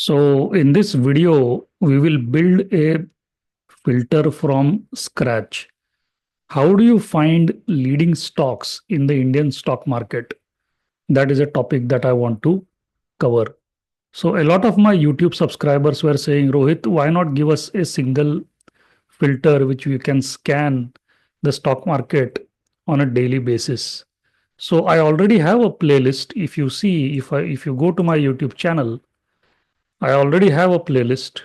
So in this video, we will build a filter from scratch. How do you find leading stocks in the Indian stock market? That is a topic that I want to cover. So a lot of my YouTube subscribers were saying, Rohit, why not give us a single filter which we can scan the stock market on a daily basis? So I already have a playlist. If you see, if you go to my YouTube channel, I already have a playlist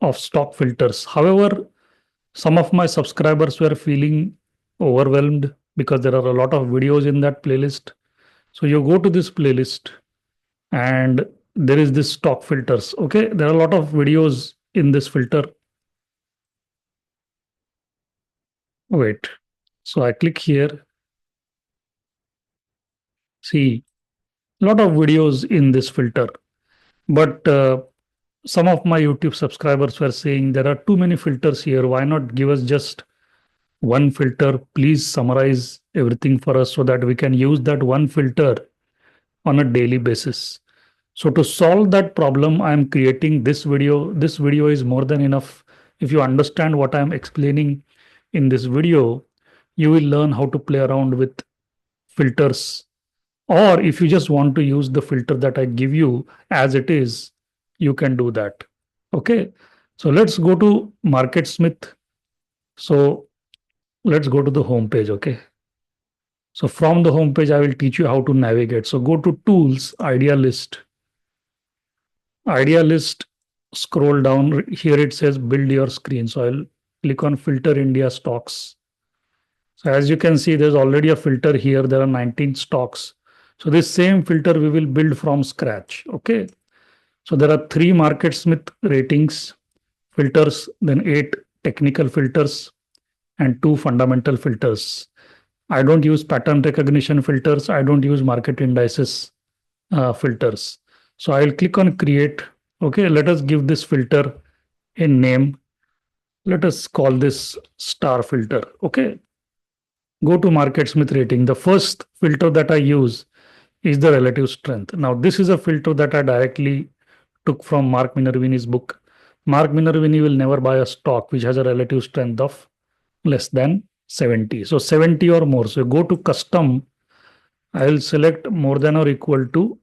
of stock filters. However, some of my subscribers were feeling overwhelmed because there are a lot of videos in that playlist. So you go to this playlist and there is this stock filters. Okay, there are a lot of videos in this filter. Wait, so I click here. See, a lot of videos in this filter, but some of my YouTube subscribers were saying there are too many filters here. Why not give us just one filter? Please summarize everything for us so that we can use that one filter on a daily basis. So to solve that problem, I am creating this video. This video is more than enough. If you understand what I am explaining in this video, you will learn how to play around with filters. Or if you just want to use the filter that I give you as it is, you can do that. Okay. So let's go to MarketSmith. So let's go to the home page. Okay. So from the home page, I will teach you how to navigate. So go to Tools, Idea List. Idea List, scroll down. Here it says Build Your Screen. So I'll click on Filter India Stocks. So as you can see, there's already a filter here. There are 19 stocks. So this same filter we will build from scratch. Okay. So there are 3 MarketSmith ratings filters, then 8 technical filters, and 2 fundamental filters. I don't use pattern recognition filters. I don't use market indices filters. So I'll click on create. Okay, let us give this filter a name. Let us call this star filter. Okay, go to MarketSmith rating. The first filter that I use is the relative strength. Now, this is a filter that I directly took from Mark Minervini's book. Mark Minervini will never buy a stock which has a relative strength of less than 70. So 70 or more. So go to custom. I will select more than or equal to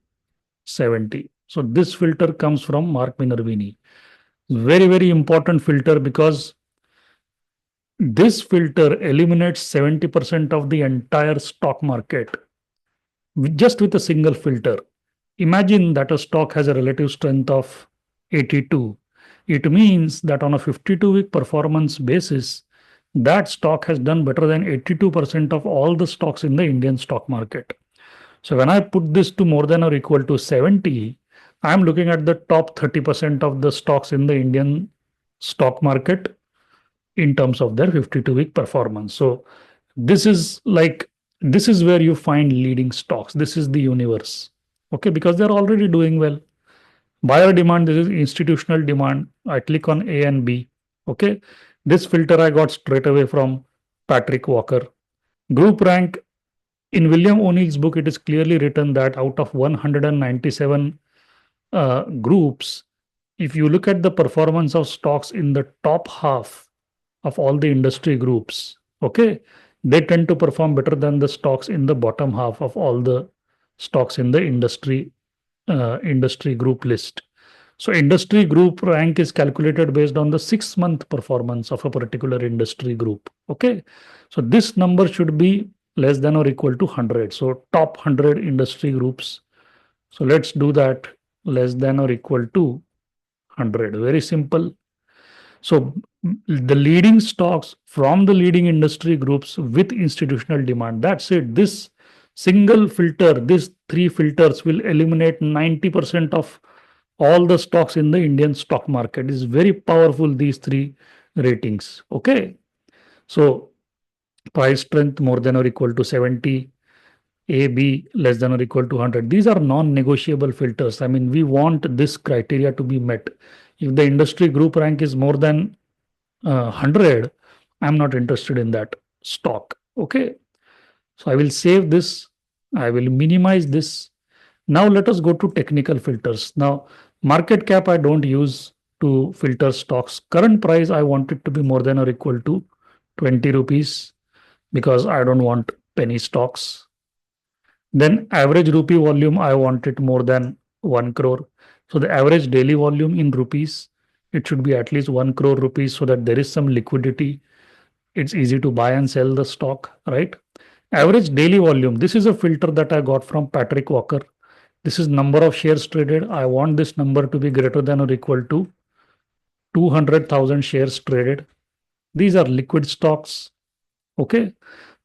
70. So this filter comes from Mark Minervini. Very, very important filter because this filter eliminates 70% of the entire stock market just with a single filter. Imagine that a stock has a relative strength of 82. It means that on a 52-week performance basis, that stock has done better than 82% of all the stocks in the Indian stock market. So when I put this to more than or equal to 70, I'm looking at the top 30% of the stocks in the Indian stock market in terms of their 52-week performance. So this is where you find leading stocks. This is the universe. Okay, because they're already doing well. Buyer demand, this is institutional demand. I click on A and B. Okay, this filter I got straight away from Patrick Walker. Group rank, in William O'Neill's book, it is clearly written that out of 197 groups, if you look at the performance of stocks in the top half of all the industry groups, okay, they tend to perform better than the stocks in the bottom half of all the stocks in the industry group list. So industry group rank is calculated based on the 6-month performance of a particular industry group. Okay, so this number should be less than or equal to 100. So top 100 industry groups. So let's do that, less than or equal to 100. Very simple. So the leading stocks from the leading industry groups with institutional demand. That's it. This single filter, these 3 filters will eliminate 90% of all the stocks in the Indian stock market. Is very powerful, these 3 ratings. Okay. So price strength more than or equal to 70, A, B less than or equal to 100. These are non-negotiable filters. I mean, we want this criteria to be met. If the industry group rank is more than 100, I'm not interested in that stock. Okay. So I will save this. I will minimize this. Now let us go to technical filters. Now Market cap I don't use to filter stocks. Current price I want it to be more than or equal to 20 rupees because I don't want penny stocks. Then average rupee volume, I want it more than 1 crore. So the average daily volume in rupees, it should be at least 1 crore rupees so that there is some liquidity. It's easy to buy and sell the stock, right? Average daily volume. This is a filter that I got from Patrick Walker. This is number of shares traded. I want this number to be greater than or equal to 200,000 shares traded. These are liquid stocks. Okay.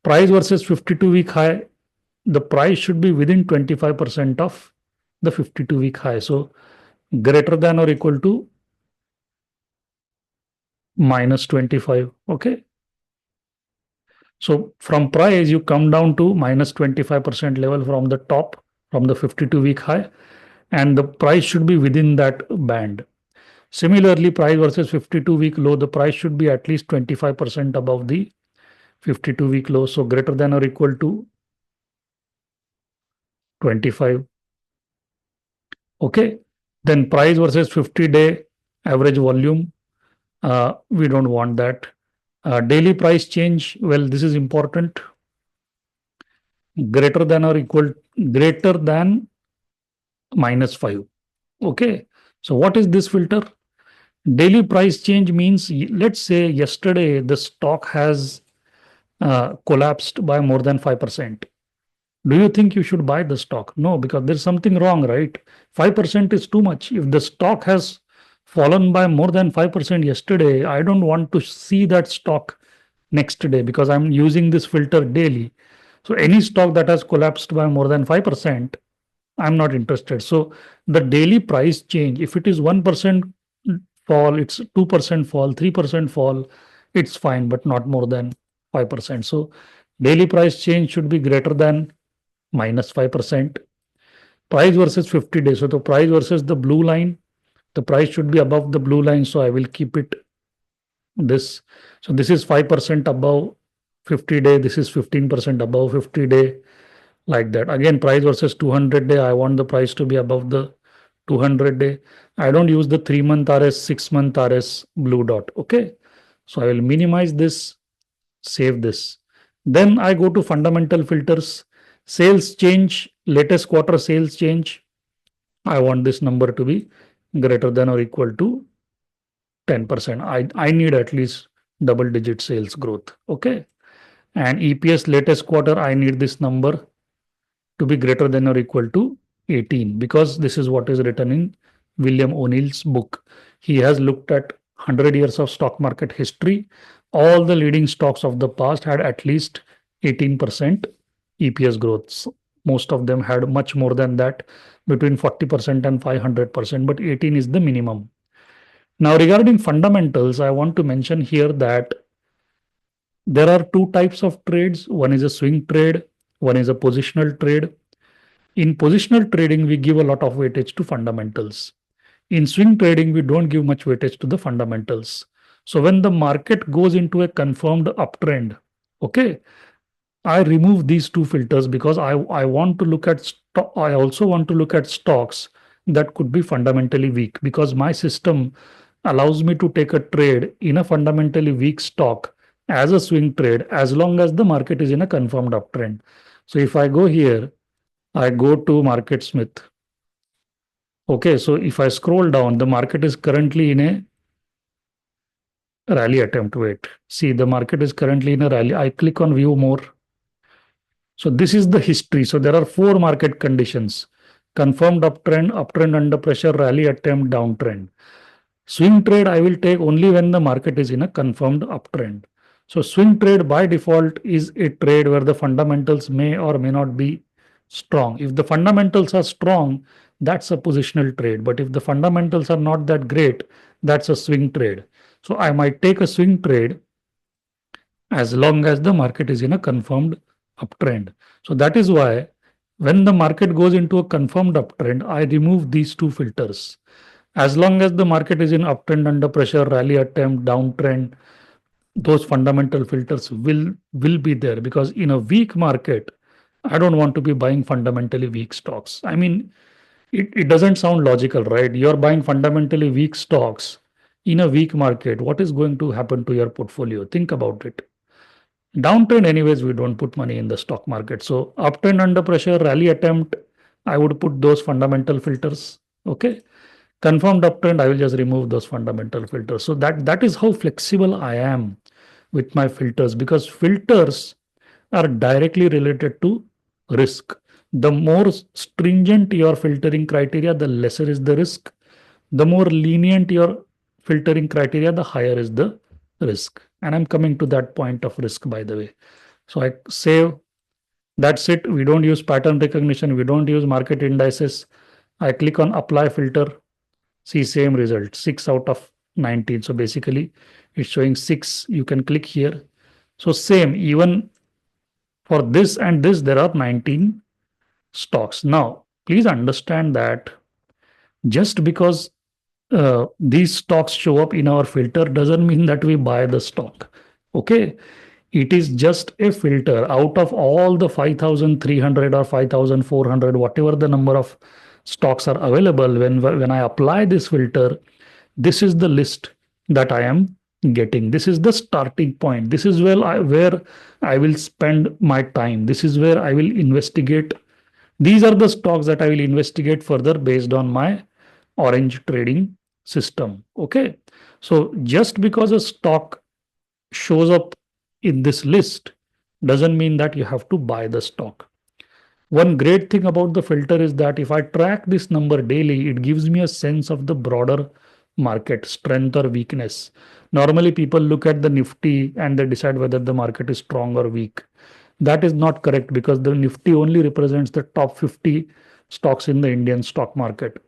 Price versus 52-week high. The price should be within 25% of the 52-week high. So greater than or equal to minus 25. Okay. So from price, you come down to minus 25% level from the top, from the 52-week high, and the price should be within that band. Similarly, price versus 52-week low, the price should be at least 25% above the 52-week low. So greater than or equal to 25. Okay. Then price versus 50-day average volume. We don't want that. Daily price change. Well, this is important. Greater than or equal, greater than minus 5. Okay. So what is this filter? Daily price change means, let's say yesterday the stock has collapsed by more than 5%. Do you think you should buy the stock? No, because there's something wrong, right? 5% is too much. If the stock has fallen by more than 5% yesterday, I don't want to see that stock next day because I'm using this filter daily. So any stock that has collapsed by more than 5%, I'm not interested. So the daily price change, if it is 1% fall, it's 2% fall, 3% fall, it's fine, but not more than 5%. So daily price change should be greater than minus 5%. Price versus 50 days. So the price versus the blue line, the price should be above the blue line. So I will keep it this. So this is 5% above 50-day. This is 15% above 50-day, like that. Again, price versus 200-day. I want the price to be above the 200-day. I don't use the 3-month RS, 6-month RS blue dot. Okay. So I will minimize this, save this. Then I go to fundamental filters. Sales change, latest quarter sales change. I want this number to be greater than or equal to 10%. I need at least double digit sales growth. Okay. And EPS latest quarter, I need this number to be greater than or equal to 18 because this is what is written in William O'Neill's book. He has looked at 100 years of stock market history. All the leading stocks of the past had at least 18% EPS growth. Most of them had much more than that, between 40% and 500%, but 18 is the minimum. Now, regarding fundamentals, I want to mention here that there are two types of trades. One is a swing trade, one is a positional trade. In positional trading, we give a lot of weightage to fundamentals. In swing trading, we don't give much weightage to the fundamentals. So when the market goes into a confirmed uptrend, okay, I remove these two filters because I want to look at I also want to look at stocks that could be fundamentally weak because my system allows me to take a trade in a fundamentally weak stock as a swing trade as long as the market is in a confirmed uptrend. So if I go here, I go to Market Smith. Okay, so if I scroll down, the market is currently in a rally attempt. Wait, see, the market is currently in a rally. I click on view more. So this is the history. So there are 4 market conditions: confirmed uptrend, uptrend under pressure, rally attempt, downtrend. Swing trade I will take only when the market is in a confirmed uptrend. So swing trade by default is a trade where the fundamentals may or may not be strong. If the fundamentals are strong, that's a positional trade. But if the fundamentals are not that great, that's a swing trade. So I might take a swing trade as long as the market is in a confirmed uptrend. So that is why when the market goes into a confirmed uptrend, I remove these two filters. As long as the market is in uptrend, under pressure, rally attempt, downtrend, those fundamental filters will be there because in a weak market, I don't want to be buying fundamentally weak stocks. I mean, It doesn't sound logical, right? You're buying fundamentally weak stocks in a weak market. What is going to happen to your portfolio? Think about it. Downtrend, anyways, we don't put money in the stock market. So uptrend under pressure, rally attempt, I would put those fundamental filters. Okay. Confirmed uptrend, I will just remove those fundamental filters. So that is how flexible I am with my filters, because filters are directly related to risk. The more stringent your filtering criteria, the lesser is the risk. The more lenient your filtering criteria, the higher is the risk. And I'm coming to that point of risk, by the way. So I save. That's it. We don't use pattern recognition. We don't use market indices. I click on apply filter. See, same result, 6 out of 19. So basically, it's showing 6. You can click here. So same, even for this and this, there are 19 stocks. Now, please understand that just because these stocks show up in our filter doesn't mean that we buy the stock. Okay. It is just a filter out of all the 5,300 or 5,400, whatever the number of stocks are available. When I apply this filter, this is the list that I am getting. This is the starting point. This is where I will spend my time. This is where I will investigate. These are the stocks that I will investigate further based on my orange trading system. Okay. So just because a stock shows up in this list doesn't mean that you have to buy the stock. One great thing about the filter is that if I track this number daily, it gives me a sense of the broader market strength or weakness. Normally, people look at the Nifty and they decide whether the market is strong or weak. That is not correct, because the Nifty only represents the top 50 stocks in the Indian stock market.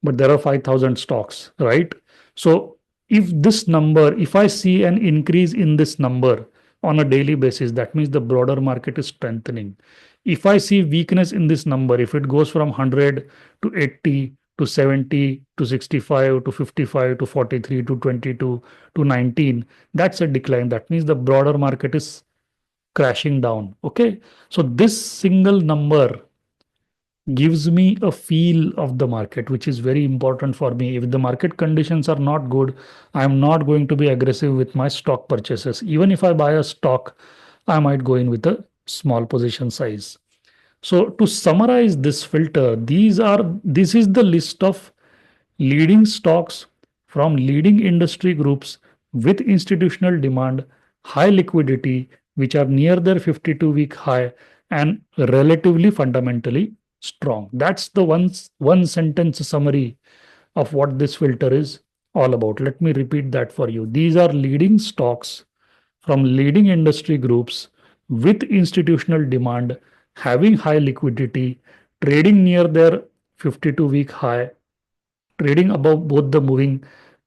But there are 5,000 stocks, right? So if I see an increase in this number on a daily basis, that means the broader market is strengthening. If I see weakness in this number, if it goes from 100 to 80 to 70 to 65 to 55 to 43 to 22 to 19, that's a decline. That means the broader market is crashing down. Okay. So this single number gives me a feel of the market, which is very important for me. If the market conditions are not good, I'm not going to be aggressive with my stock purchases. Even if I buy a stock, I might go in with a small position size. So to summarize this filter, this is the list of leading stocks from leading industry groups with institutional demand, high liquidity, which are near their 52-week high and relatively fundamentally strong. That's the one sentence summary of what this filter is all about. Let me repeat that for you. These are leading stocks from leading industry groups with institutional demand, having high liquidity, trading near their 52-week high, trading above both the moving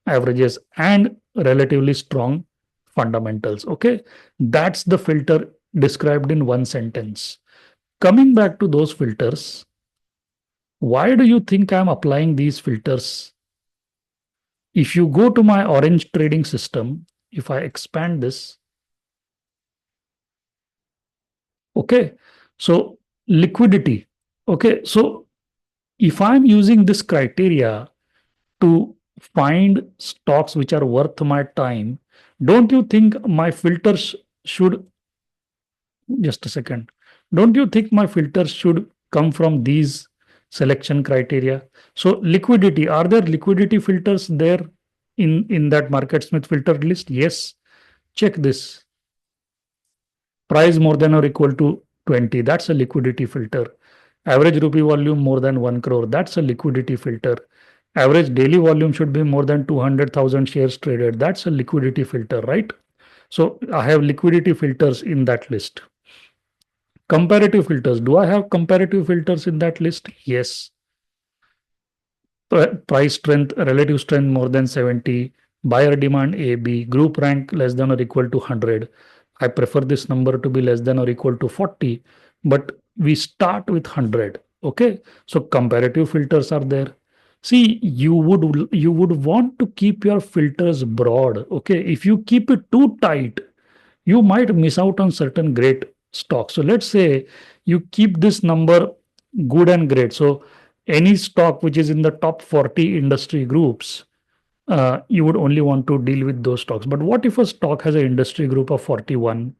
averages, and relatively strong fundamentals. Okay. That's the filter described in one sentence. Coming back to those filters, why do you think I'm applying these filters? If you go to my orange trading system, if I expand this, okay, so liquidity. Okay, so if I'm using this criteria to find stocks which are worth my time, don't you think my filters should, just a second, don't you think my filters should come from these selection criteria? So liquidity, are there liquidity filters there in that market smith filter list? Yes. Check this. Price more than or equal to 20, that's a liquidity filter. Average rupee volume more than 1 crore, that's a liquidity filter. Average daily volume should be more than 200,000 shares traded, that's a liquidity filter, right? So I have liquidity filters in that list. Comparative filters, do I have comparative filters in that list? Yes. Price strength, relative strength more than 70, buyer demand AB, group rank less than or equal to 100. I prefer this number to be less than or equal to 40, but we start with 100. Okay. So comparative filters are there. See, you would want to keep your filters broad. Okay. If you keep it too tight, you might miss out on certain great stocks. So let's say you keep this number good and great. So any stock which is in the top 40 industry groups, you would only want to deal with those stocks. But what if a stock has an industry group of 41?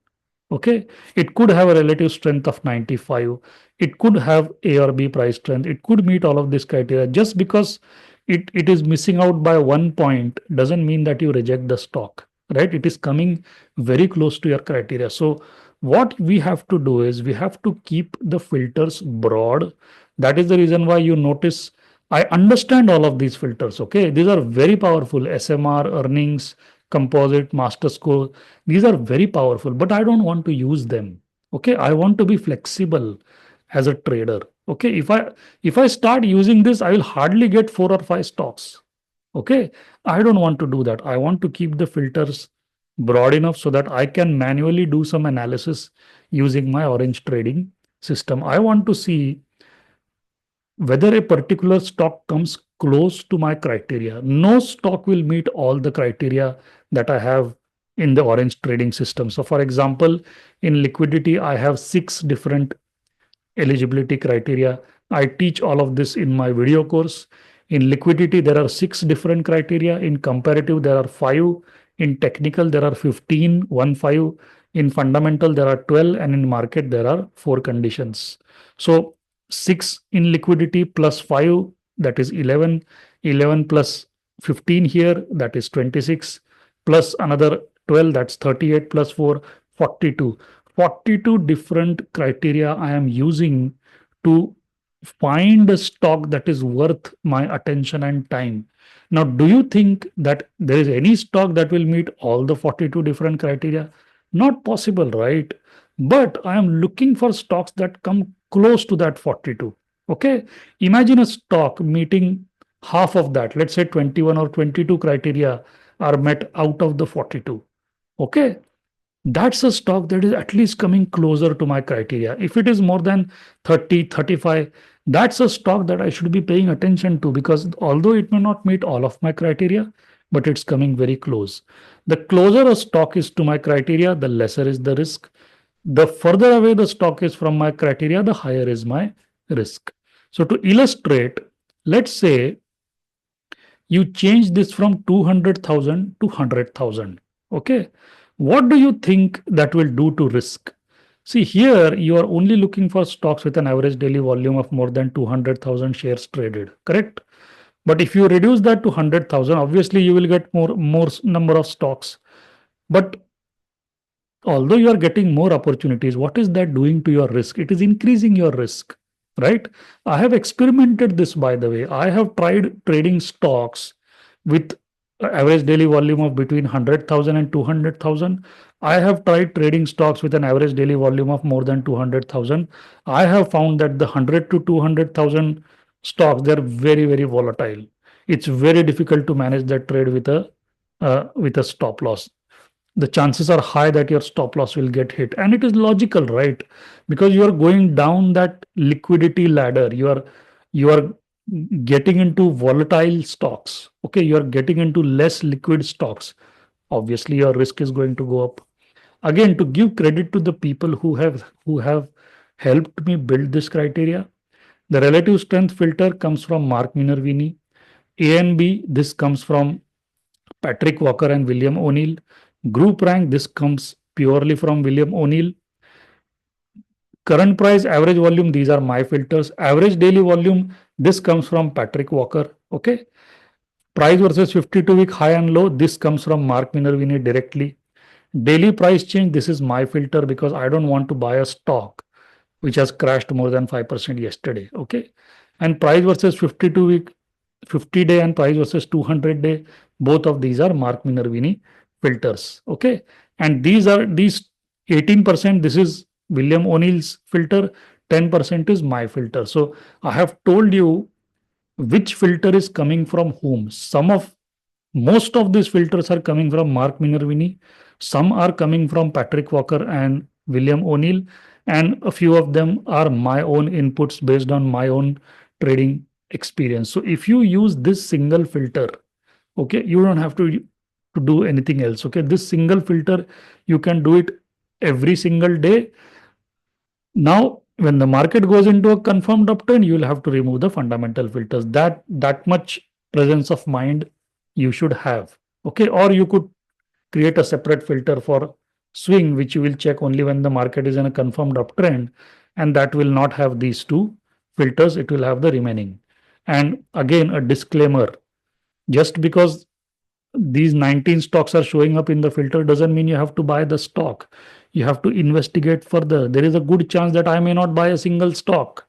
Okay, it could have a relative strength of 95. It could have A or B price strength. It could meet all of this criteria. Just because it is missing out by 1 point doesn't mean that you reject the stock, right? It is coming very close to your criteria. So what we have to do is we have to keep the filters broad. That is the reason why you notice I understand all of these filters. Okay, these are very powerful. SMR, earnings, composite, master score. These are very powerful, but I don't want to use them. Okay, I want to be flexible as a trader. Okay, if I start using this, I will hardly get 4 or 5 stocks. Okay, I don't want to do that. I want to keep the filters broad enough so that I can manually do some analysis using my orange trading system. I want to see whether a particular stock comes close to my criteria. No stock will meet all the criteria that I have in the orange trading system. So, for example, in liquidity, I have 6 different eligibility criteria. I teach all of this in my video course. In liquidity, there are 6 different criteria. In comparative, there are 5. In technical, there are 15, 1 5. In fundamental, there are 12. And in market, there are 4 conditions. So 6 in liquidity plus 5, that is 11. 11 plus 15 here, that is 26. Plus another 12, that's 38 plus 4, 42. 42 different criteria I am using to find a stock that is worth my attention and time. Now, do you think that there is any stock that will meet all the 42 different criteria? Not possible, right? But I am looking for stocks that come close to that 42. Okay. Imagine a stock meeting half of that. Let's say 21 or 22 criteria are met out of the 42. Okay, that's a stock that is at least coming closer to my criteria. If it is more than 30, 35, that's a stock that I should be paying attention to, because although it may not meet all of my criteria, but it's coming very close. The closer a stock is to my criteria, the lesser is the risk. The further away the stock is from my criteria, the higher is my risk. So to illustrate, let's say you change this from 200,000 to 100,000. Okay. What do you think that will do to risk? See, here you are only looking for stocks with an average daily volume of more than 200,000 shares traded, correct? But if you reduce that to 100,000, obviously you will get more number of stocks. But although you are getting more opportunities, what is that doing to your risk? It is increasing your risk, right? I have experimented this, by the way. I have tried trading stocks with average daily volume of between 100,000 and 200,000. I have tried trading stocks with an average daily volume of more than 200,000. I have found that the 100 to 200,000 stocks, they're very, very volatile. It's very difficult to manage that trade with a stop loss. The chances are high that your stop loss will get hit, and it is logical, right? Because you are going down that liquidity ladder. You are getting into volatile stocks. Okay, you are getting into less liquid stocks. Obviously your risk is going to go up. Again, to give credit to the people who have helped me build this criteria, the relative strength filter comes from Mark Minervini. A and B, this comes from Patrick Walker and William O'Neill. Group rank, this comes purely from William O'Neill. Current price, average volume, these are my filters. Average daily volume, this comes from Patrick Walker. Okay. Price versus 52-week high and low, this comes from Mark Minervini directly. Daily price change, this is my filter because I don't want to buy a stock which has crashed more than 5% yesterday. Okay. And price versus 52-week, 50-day and price versus 200-day, both of these are Mark Minervini filters. Okay. And these 18%, this is William O'Neill's filter, 10% is my filter. So I have told you which filter is coming from whom. Most of these filters are coming from Mark Minervini. Some are coming from Patrick Walker and William O'Neill, and a few of them are my own inputs based on my own trading experience. So if you use this single filter, okay, you don't have to do anything else. Okay, this single filter, you can do it every single day. Now, When the market goes into a confirmed uptrend, you will have to remove the fundamental filters. That much presence of mind you should have. Okay, or you could create a separate filter for swing, which you will check only when the market is in a confirmed uptrend, and that will not have these two filters. It will have the remaining. And again, a disclaimer: just because these 19 stocks are showing up in the filter doesn't mean you have to buy the stock. You have to investigate further. There is a good chance that I may not buy a single stock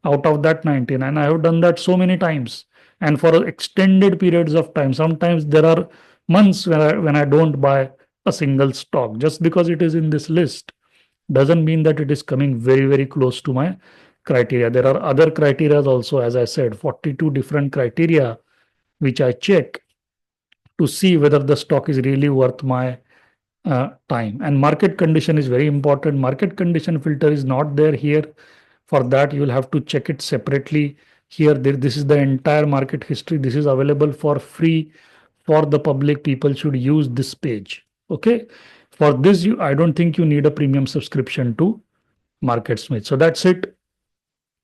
out of that 19, and I have done that so many times, and for extended periods of time. Sometimes there are months when I don't buy a single stock. Just because it is in this list doesn't mean that it is coming very very close to my criteria. There are other criteria also, as I said, 42 different criteria which I check to see whether the stock is really worth my time. And market condition is very important. Market condition filter is not there here. For that, you will have to check it separately. Here, this is the entire market history. This is available for free for the public. People should use this page. Okay. For this, I don't think you need a premium subscription to MarketSmith. So that's it.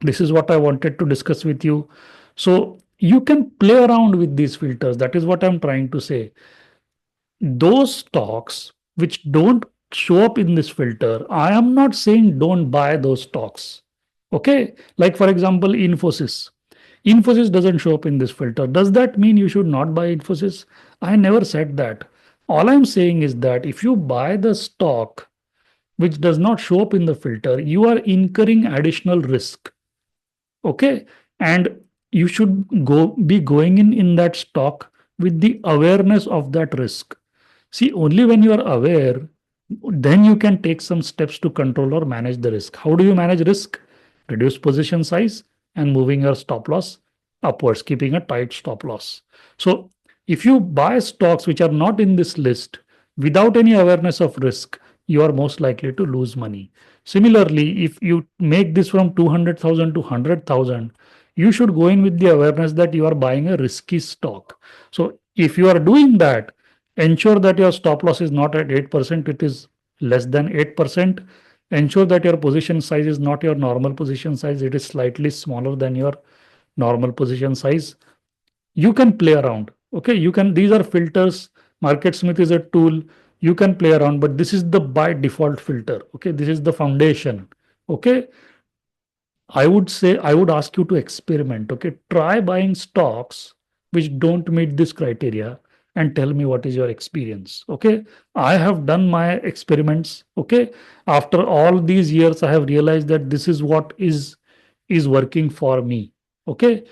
This is what I wanted to discuss with you. So you can play around with these filters. That is what I'm trying to say. Those stocks which don't show up in this filter, I am not saying don't buy those stocks. Okay. Like, for example, Infosys. Infosys doesn't show up in this filter. Does that mean you should not buy Infosys? I never said that. All I'm saying is that if you buy the stock which does not show up in the filter, you are incurring additional risk. Okay. And you should be going in that stock with the awareness of that risk. See, only when you are aware, then you can take some steps to control or manage the risk. How do you manage risk? Reduce position size and moving your stop loss upwards, keeping a tight stop loss. So if you buy stocks which are not in this list without any awareness of risk, you are most likely to lose money. Similarly, if you make this from 200,000 to 100,000, you should go in with the awareness that you are buying a risky stock. So if you are doing that, ensure that your stop loss is not at 8%, it is less than 8%. Ensure that your position size is not your normal position size, it is slightly smaller than your normal position size. You can play around. Okay, you can, these are filters. MarketSmith is a tool. You can play around, but this is the by default filter. Okay, this is the foundation. Okay, I would say, I would ask you to experiment. Okay, try buying stocks which don't meet this criteria and tell me what is your experience. Okay, I have done my experiments. Okay, after all these years, I have realized that this is what is working for me. Okay,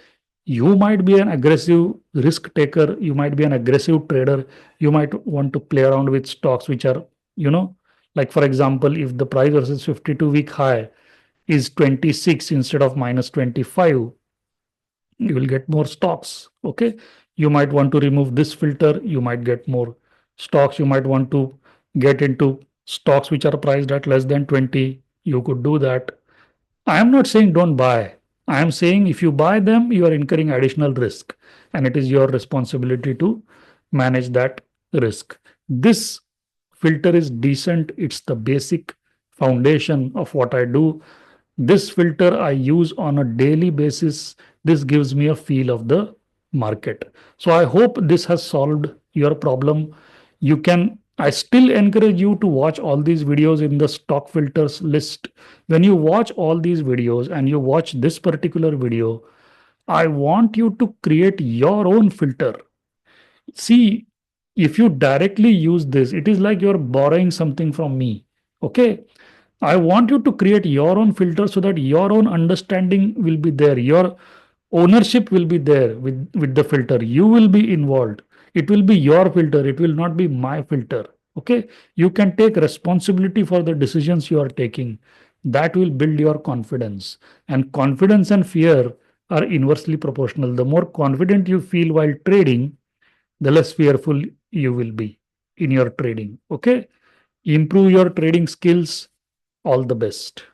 you might be an aggressive risk taker, you might be an aggressive trader, you might want to play around with stocks which are, you know, like for example, if the price versus 52-week high is 26 instead of minus 25, you will get more stocks. Okay, you might want to remove this filter, you might get more stocks. You might want to get into stocks which are priced at less than 20, you could do that. I am not saying don't buy. I am saying if you buy them, you are incurring additional risk, and it is your responsibility to manage that risk. This filter is decent. It's the basic foundation of what I do. This filter I use on a daily basis. This gives me a feel of the market. So I hope this has solved your problem. You can, I still encourage you to watch all these videos in the stock filters list. When you watch all these videos and you watch this particular video, I want you to create your own filter. See, if you directly use this, it is like you're borrowing something from me. Okay. I want you to create your own filter so that your own understanding will be there. Your ownership will be there with the filter. You will be involved. It will be your filter. It will not be my filter. Okay. You can take responsibility for the decisions you are taking. That will build your confidence. And confidence and fear are inversely proportional. The more confident you feel while trading, the less fearful you will be in your trading. Okay. Improve your trading skills. All the best.